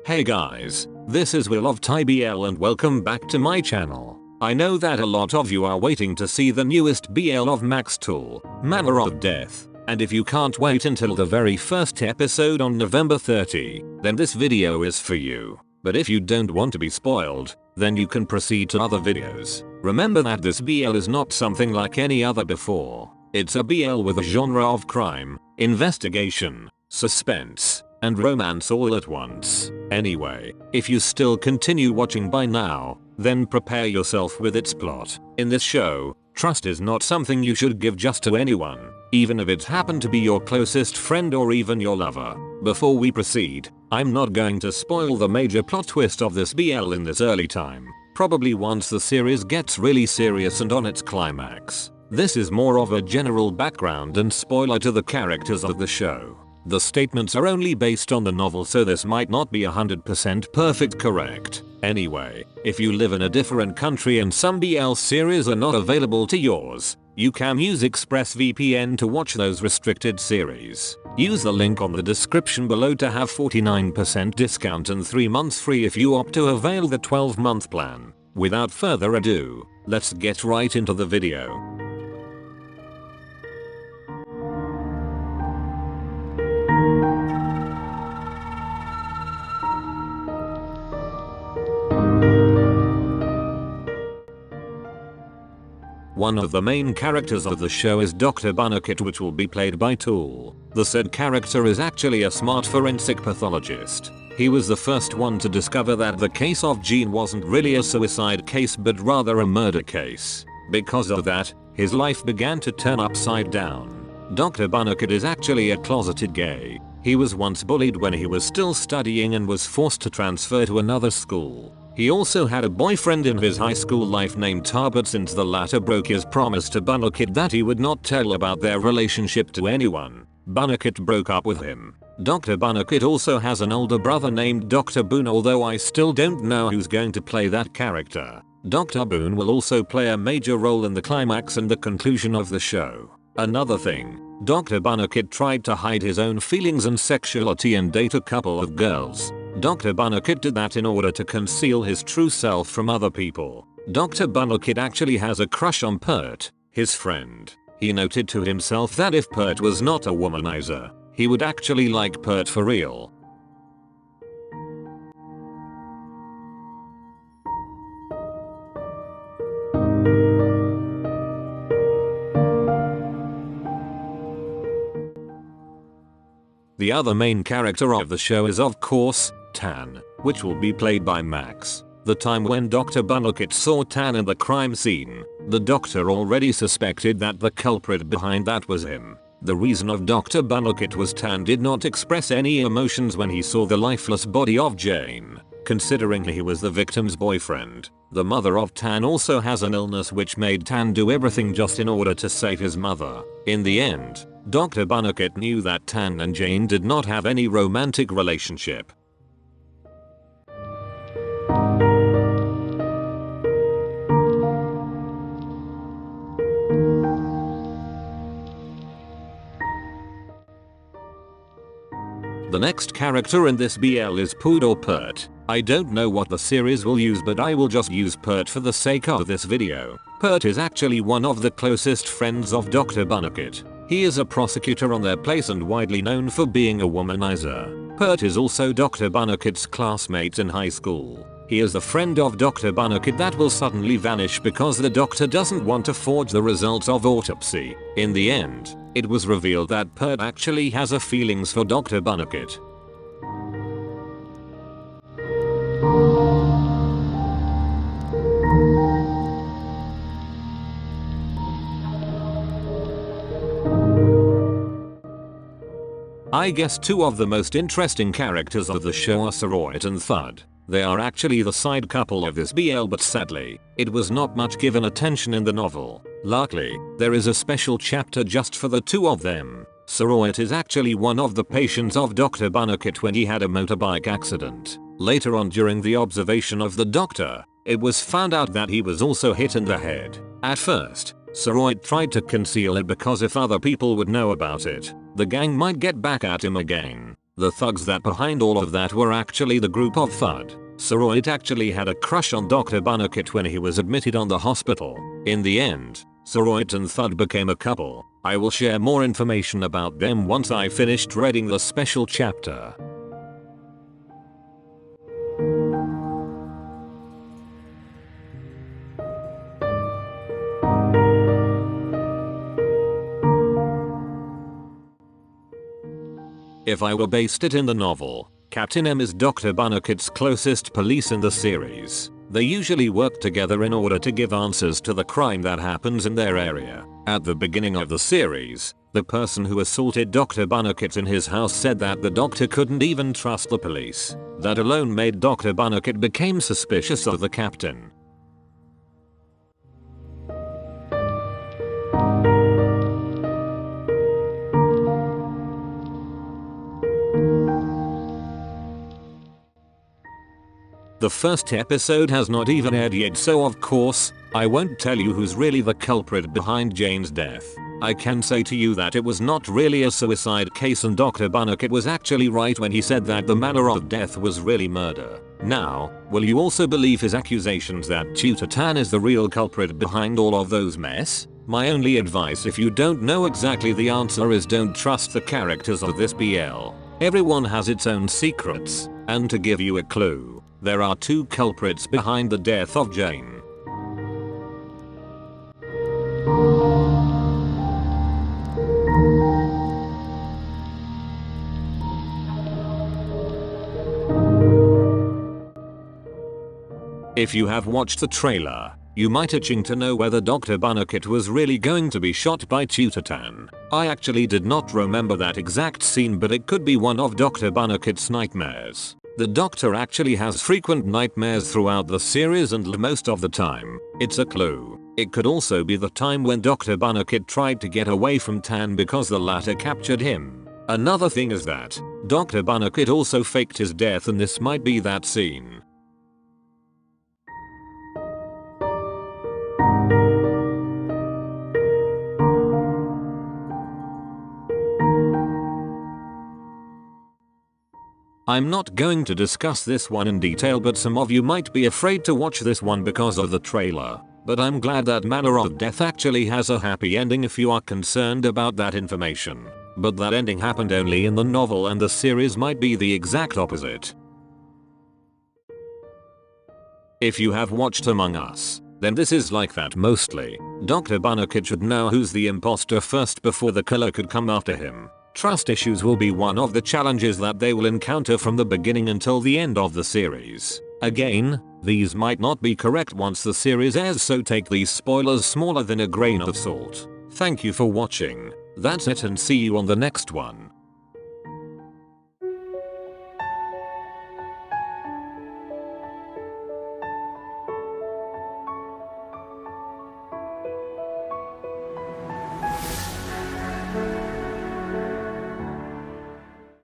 Hey guys, this is Will of TyBL and welcome back to my channel. I know that a lot of you are waiting to see the newest BL of Max Tool, Manner of Death, and if you can't wait until the very first episode on November 30, then this video is for you. But if you don't want to be spoiled, then you can proceed to other videos. Remember that this BL is not something like any other before. It's a BL with a genre of crime, investigation, suspense, and romance all at once. Anyway, if you still continue watching by now, then prepare yourself with its plot. In this show, trust is not something you should give just to anyone, even if it happened to be your closest friend or even your lover. Before we proceed, I'm not going to spoil the major plot twist of this BL in this early time, probably once the series gets really serious and on its climax. This is more of a general background and spoiler to the characters of the show. The statements are only based on the novel, so this might not be 100% perfect correct. Anyway, if you live in a different country and some BL series are not available to yours, you can use ExpressVPN to watch those restricted series. Use the link on the description below to have 49% discount and 3 months free if you opt to avail the 12-month plan. Without further ado, let's get right into the video. One of the main characters of the show is Dr. Bunnicut, which will be played by Tool. The said character is actually a smart forensic pathologist. He was the first one to discover that the case of Jean wasn't really a suicide case but rather a murder case. Because of that, his life began to turn upside down. Dr. Bunnicut is actually a closeted gay. He was once bullied when he was still studying and was forced to transfer to another school. He also had a boyfriend in his high school life named Tar, but since the latter broke his promise to Bunnicut that he would not tell about their relationship to anyone, Bunnicut broke up with him. Dr. Bunnicut also has an older brother named Dr. Boone, although I still don't know who's going to play that character. Dr. Boone will also play a major role in the climax and the conclusion of the show. Another thing, Dr. Bunnicut tried to hide his own feelings and sexuality and date a couple of girls. Dr. Bunnicut did that in order to conceal his true self from other people. Dr. Bunnicut actually has a crush on Pert, his friend. He noted to himself that if Pert was not a womanizer, he would actually like Pert for real. The other main character of the show is of course, Tan, which will be played by Max. The time when Dr. Bunnicut saw Tan in the crime scene, the doctor already suspected that the culprit behind that was him. The reason of Dr. Bunnicut was Tan did not express any emotions when he saw the lifeless body of Jane, considering he was the victim's boyfriend. The mother of Tan also has an illness which made Tan do everything just in order to save his mother. In the end, Dr. Bunnicut knew that Tan and Jane did not have any romantic relationship. The next character in this BL is Pood or Pert. I don't know what the series will use, but I will just use Pert for the sake of this video. Pert is actually one of the closest friends of Dr. Bunnicut. He is a prosecutor on their place and widely known for being a womanizer. Pert is also Dr. Bunnicut's classmate in high school. He is the friend of Dr. Bunnicut that will suddenly vanish because the doctor doesn't want to forge the results of autopsy. In the end, it was revealed that Pert actually has a feelings for Dr. Bunnicut. I guess two of the most interesting characters of the show are Saroit and Thud. They are actually the side couple of this BL, but sadly, it was not much given attention in the novel. Luckily, there is a special chapter just for the two of them. Saroit is actually one of the patients of Dr. Bunnicut when he had a motorbike accident. Later on, during the observation of the doctor, it was found out that he was also hit in the head. At first, Saroit tried to conceal it because if other people would know about it, the gang might get back at him again. The thugs that behind all of that were actually the group of FUD. Saroit actually had a crush on Dr. Bunnicut when he was admitted on the hospital. In the end, Saroit and Thud became a couple. I will share more information about them once I finished reading the special chapter. If I were based it in the novel, Captain M is Dr. Bunnicut's closest police in the series. They usually work together in order to give answers to the crime that happens in their area. At the beginning of the series, the person who assaulted Dr. Bunnicut in his house said that the doctor couldn't even trust the police. That alone made Dr. Bunnicut become suspicious of the captain. The first episode has not even aired yet, so of course, I won't tell you who's really the culprit behind Jane's death. I can say to you that it was not really a suicide case and Dr. Bunnicut was actually right when he said that the manner of death was really murder. Now, will you also believe his accusations that Tutor Tan is the real culprit behind all of those mess? My only advice if you don't know exactly the answer is don't trust the characters of this BL. Everyone has its own secrets, and to give you a clue, there are two culprits behind the death of Jane. If you have watched the trailer, you might itching to know whether Dr. Bunnicut was really going to be shot by Tutor Tan. I actually did not remember that exact scene, but it could be one of Dr. Bunnicut's nightmares. The doctor actually has frequent nightmares throughout the series and most of the time, it's a clue. It could also be the time when Dr. Bunnicut tried to get away from Tan because the latter captured him. Another thing is that Dr. Bunnicut also faked his death, and this might be that scene. I'm not going to discuss this one in detail, but some of you might be afraid to watch this one because of the trailer. But I'm glad that manner of death actually has a happy ending if you are concerned about that information. But that ending happened only in the novel, and the series might be the exact opposite. If you have watched Among Us, then this is like that mostly. Dr. Bunnicut should know who's the imposter first before the killer could come after him. Trust issues will be one of the challenges that they will encounter from the beginning until the end of the series. Again, these might not be correct once the series airs, so take these spoilers smaller than a grain of salt. Thank you for watching. That's it, and see you on the next one.